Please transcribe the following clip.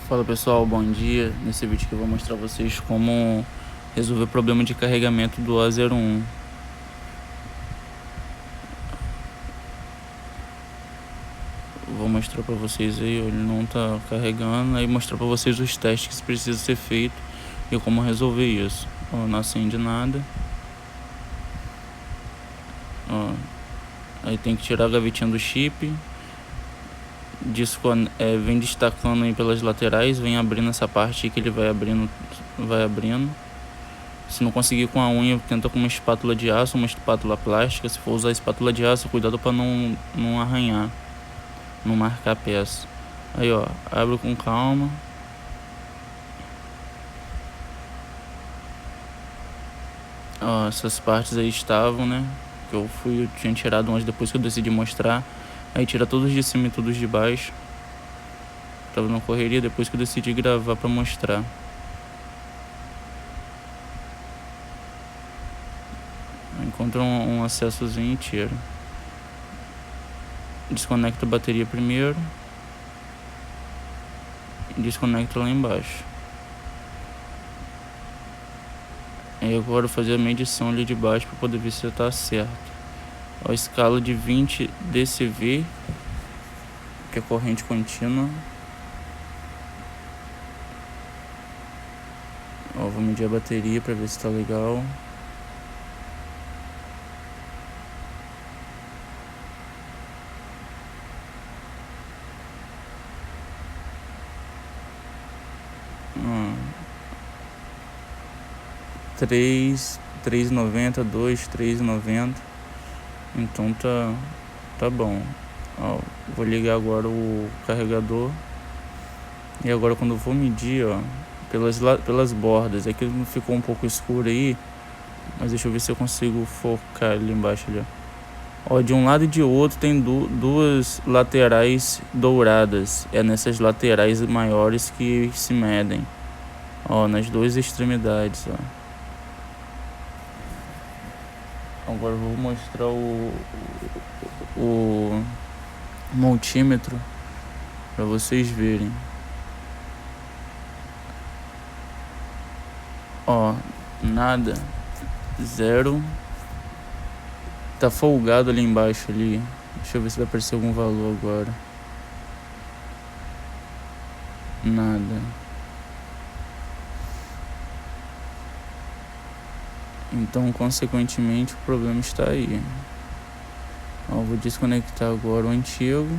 Fala pessoal, bom dia. Nesse vídeo aqui eu vou mostrar a vocês como resolver o problema de carregamento do A01. Vou mostrar pra vocês aí, ele não tá carregando, aí mostrar pra vocês os testes que precisam ser feitos e como resolver isso. Ó, não acende nada. Ó, aí tem que tirar a gavetinha do chip. Vem destacando aí pelas laterais, vem abrindo essa parte aí que ele vai abrindo. Se não conseguir com a unha, tenta com uma espátula de aço, uma espátula plástica. Se for usar espátula de aço, cuidado para não arranhar, não marcar a peça. Aí ó, abre com calma. Ó, essas partes aí estavam, né, que eu tinha tirado umas depois que eu decidi mostrar. Aí tira todos de cima e todos de baixo. Tava na correria depois que eu decidi gravar pra mostrar. Encontra um acessozinho e tira. Desconecta a bateria primeiro. E desconecta lá embaixo. Aí agora eu vou fazer a medição ali de baixo para poder ver se tá certo. A escala de 20 dV, que é corrente contínua. Ó, vou medir a bateria para ver se tá legal. Ó, 3,90, 3,90. Então tá bom. Ó, vou ligar agora o carregador. E agora quando eu vou medir, ó, pelas bordas, é que ficou um pouco escuro aí, mas deixa eu ver se eu consigo focar ali embaixo ali, ó. De um lado e de outro tem duas laterais douradas. É nessas laterais maiores que se medem, ó, nas duas extremidades, ó. Agora eu vou mostrar o multímetro para vocês verem. Ó, nada, 0. Tá folgado ali embaixo ali. Deixa eu ver se vai aparecer algum valor agora. Nada. Então, consequentemente, o problema está aí. Ó, vou desconectar agora o antigo.